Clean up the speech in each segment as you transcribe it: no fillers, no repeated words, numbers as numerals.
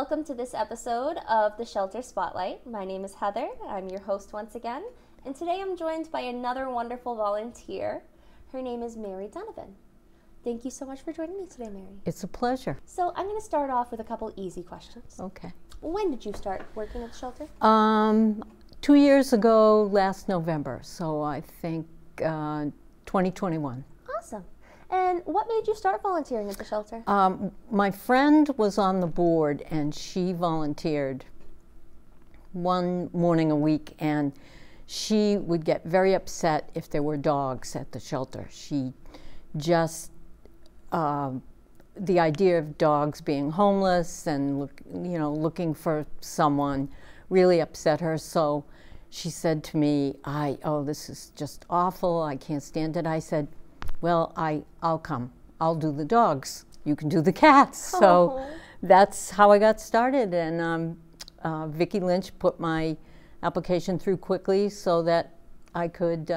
welcome to this episode of the Shelter Spotlight. My name is Heather. I'm your host once again, and today I'm joined by another wonderful volunteer. Her name is Mary Donovan. Thank you so much for joining me today, Mary. It's a pleasure. So I'm going to start off with a couple easy questions. Okay. When did you start working at the shelter? 2 years ago, last November, so I think 2021. Awesome. And what made you start volunteering at the shelter? My friend was on the board and she volunteered one morning a week, and she would get very upset if there were dogs at the shelter. She just, the idea of dogs being homeless and looking for someone really upset her. So she said to me, oh, this is just awful, I can't stand it. I said, well, I'll come. I'll do the dogs. You can do the cats. So that's how I got started. And Vicki Lynch put my application through quickly so that I could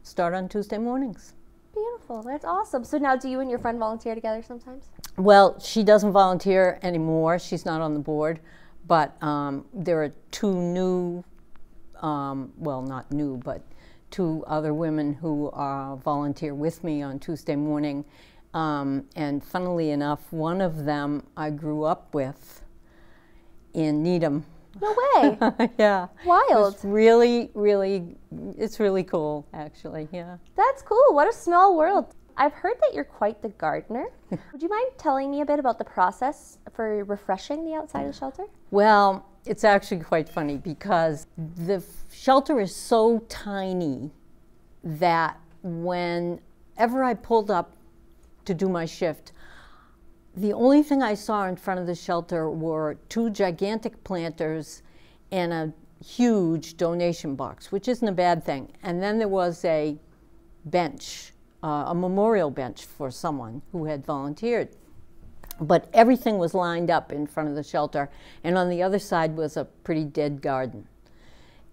start on Tuesday mornings. Beautiful. That's awesome. So now do you and your friend volunteer together sometimes? Well, she doesn't volunteer anymore. She's not on the board. But there are two new, well, not new, but two other women who volunteer with me on Tuesday morning. And funnily enough, one of them I grew up with in Needham. No way. Yeah. Wild. It's really cool, actually, yeah. That's cool. What a small world. I've heard that you're quite the gardener. Would you mind telling me a bit about the process for refreshing the outside of the shelter? Well, it's actually quite funny because the shelter is so tiny that whenever I pulled up to do my shift, the only thing I saw in front of the shelter were two gigantic planters and a huge donation box, which isn't a bad thing. And then there was a bench, a memorial bench for someone who had volunteered. But everything was lined up in front of the shelter, and on the other side was a pretty dead garden.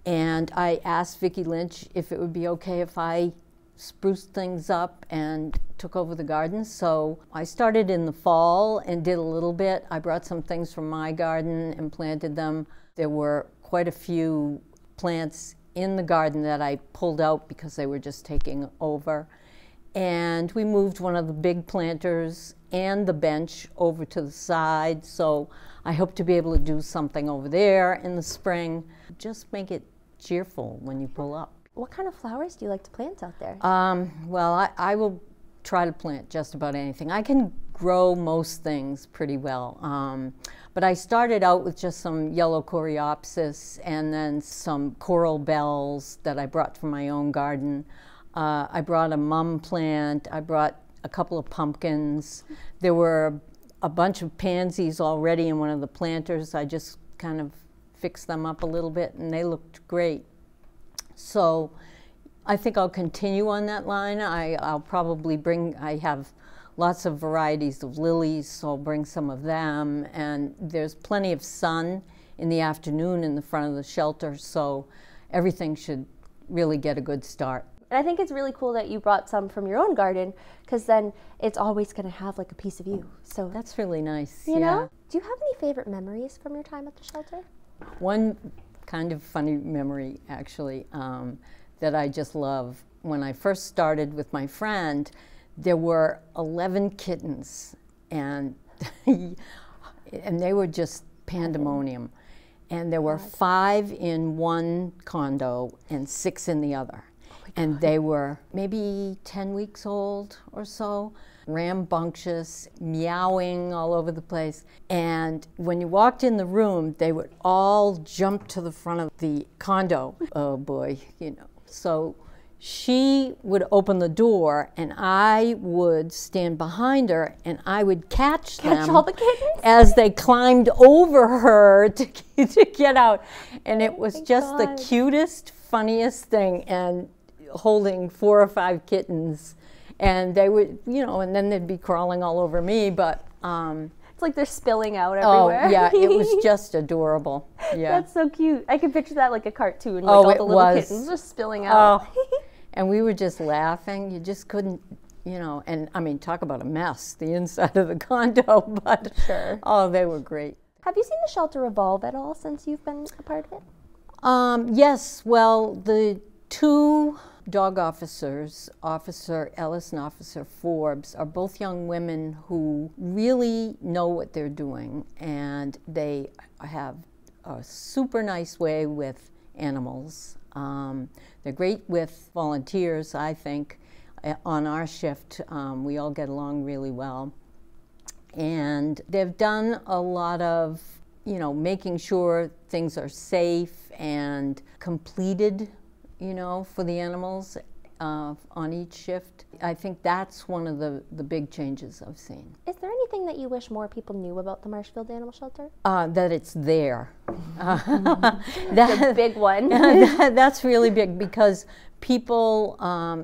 And I asked Vicki Lynch if it would be okay if I spruced things up and took over the garden. So I started in the fall and did a little bit. I brought some things from my garden and planted them. There were quite a few plants in the garden that I pulled out because they were just taking over. And we moved one of the big planters and the bench over to the side. So I hope to be able to do something over there in the spring. Just make it cheerful when you pull up. What kind of flowers do you like to plant out there? Well, I will try to plant just about anything. I can grow most things pretty well. But I started out with just some yellow coreopsis and then some coral bells that I brought from my own garden. I brought a mum plant. I brought a couple of pumpkins. There were a bunch of pansies already in one of the planters. I just kind of fixed them up a little bit and they looked great. So I think I'll continue on that line. I'll probably I have lots of varieties of lilies, so I'll bring some of them. And there's plenty of sun in the afternoon in the front of the shelter, so everything should really get a good start. And I think it's really cool that you brought some from your own garden, because then it's always going to have like a piece of you. So that's really nice. You know? Do you have any favorite memories from your time at the shelter? One kind of funny memory, actually, that I just love. When I first started with my friend, there were 11 kittens, and they were just pandemonium. And there were 5 in one condo and 6 in the other. And they were maybe 10 weeks old or so, rambunctious, meowing all over the place. And when you walked in the room, they would all jump to the front of the condo. Oh boy, So she would open the door and I would stand behind her and I would catch them all the kittens? As they climbed over her to get out. And it was just the cutest, funniest thing. And holding 4 or 5 kittens, and they would, and then they'd be crawling all over me, but it's like they're spilling out everywhere. Oh yeah, it was just adorable. Yeah, that's so cute. I can picture that like a cartoon, like all the little kittens just spilling out. And we were just laughing. You just couldn't, and I mean, talk about a mess, the inside of the condo, but sure. Oh, they were great. Have you seen the shelter evolve at all since you've been a part of it? Yes, well, the two dog officers, Officer Ellis and Officer Forbes, are both young women who really know what they're doing, and they have a super nice way with animals. They're great with volunteers, I think. On our shift, we all get along really well. And they've done a lot of, making sure things are safe and completed, for the animals on each shift. I think that's one of the big changes I've seen. Is there anything that you wish more people knew about the Marshfield Animal Shelter? That it's there. That's a big one. That's really big because people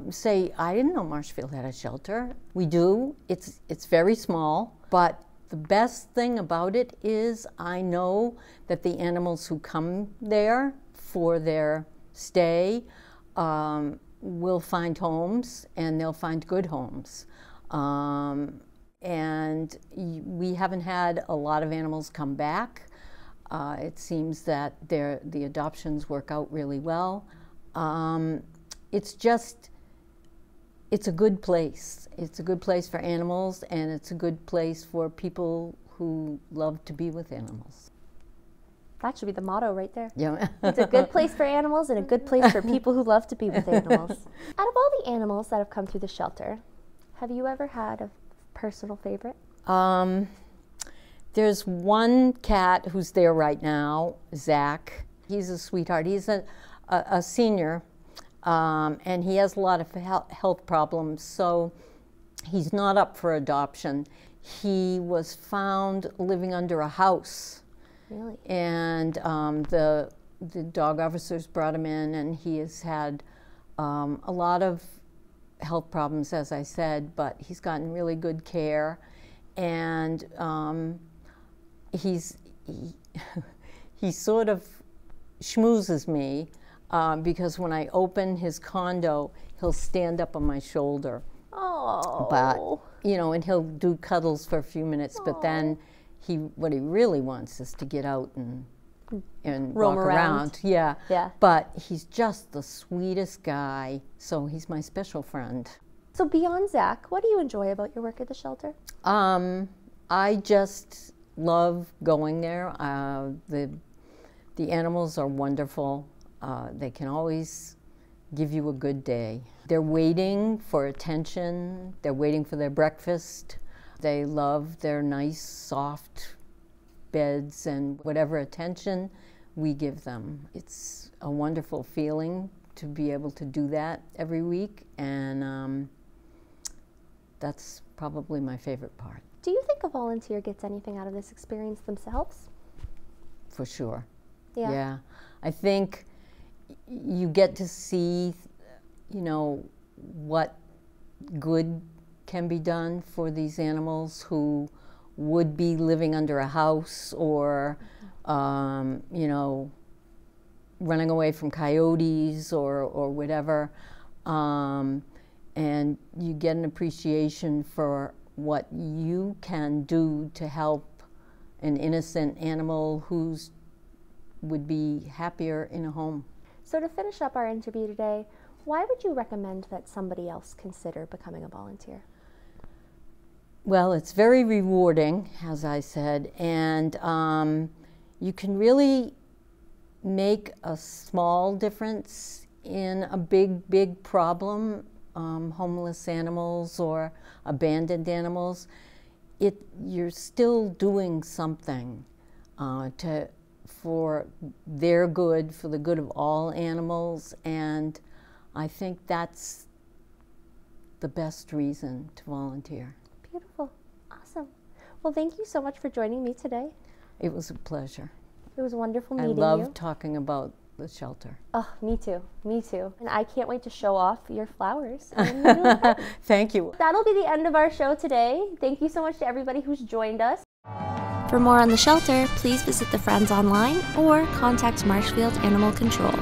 say, I didn't know Marshfield had a shelter. We do. It's very small, but the best thing about it is I know that the animals who come there for their stay will find homes, and they'll find good homes. And we haven't had a lot of animals come back. It seems that the adoptions work out really well. It's a good place. It's a good place for animals, and it's a good place for people who love to be with animals. That should be the motto right there. Yeah. It's a good place for animals and a good place for people who love to be with animals. Out of all the animals that have come through the shelter, have you ever had a personal favorite? There's one cat who's there right now, Zach. He's a sweetheart. He's a senior, and he has a lot of health problems, so he's not up for adoption. He was found living under a house. Really? And the dog officers brought him in, and he has had a lot of health problems, as I said, but he's gotten really good care. And he sort of schmoozes me because when I open his condo, he'll stand up on my shoulder. Oh. But, and he'll do cuddles for a few minutes, but then what he really wants is to get out and roam walk around. Yeah. But he's just the sweetest guy, so he's my special friend. So beyond Zach, what do you enjoy about your work at the shelter? I just love going there. The animals are wonderful. They can always give you a good day. They're waiting for attention. They're waiting for their breakfast. They love their nice, soft beds and whatever attention we give them. It's a wonderful feeling to be able to do that every week, and that's probably my favorite part. Do you think a volunteer gets anything out of this experience themselves? For sure. Yeah. I think you get to see, what good can be done for these animals who would be living under a house or, running away from coyotes or whatever. And you get an appreciation for what you can do to help an innocent animal who's would be happier in a home. So to finish up our interview today, why would you recommend that somebody else consider becoming a volunteer? Well, it's very rewarding, as I said, and you can really make a small difference in a big, big problem, homeless animals or abandoned animals. You're still doing something for their good, for the good of all animals, and I think that's the best reason to volunteer. Beautiful. Awesome. Well, thank you so much for joining me today. It was a pleasure. It was wonderful meeting you. I love talking about the shelter. Oh, me too. Me too. And I can't wait to show off your flowers. Thank you. That'll be the end of our show today. Thank you so much to everybody who's joined us. For more on the shelter, please visit the Friends online or contact Marshfield Animal Control.